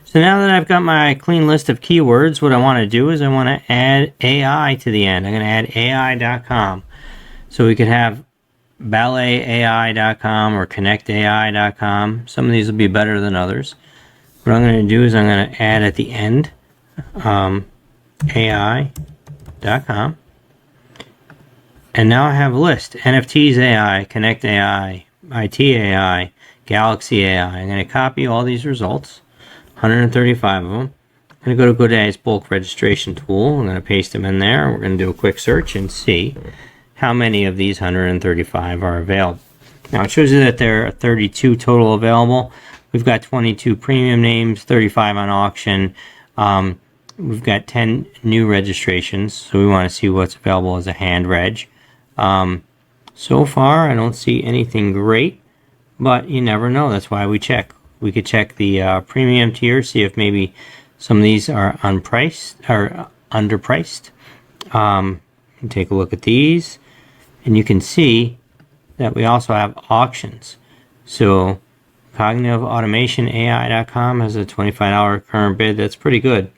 So now that I've got my clean list of keywords, what I want to do is I want to add AI to the end. I'm going to add AI.com. So we could have balletai.com or connectai.com. Some of these will be better than others. What I'm going to do is I'm going to add at the end AI.com. And now I have a list. NFTs AI, Connect AI, IT AI, Galaxy AI. I'm going to copy all these results, 135 of them. I'm going to go to GoDaddy's bulk registration tool. I'm going to paste them in there. We're going to do a quick search and see how many of these 135 are available. Now it shows you that there are 32 total available. We've got 22 premium names, 35 on auction. We've got 10 new registrations, so we want to see what's available as a hand reg. So far, I don't see anything great, but you never know. That's why we check. We could check the premium tier, see if maybe some of these are unpriced or underpriced. Take a look at these, and you can see that we also have auctions. So cognitive automation AI.com has a $25 current bid. That's pretty good.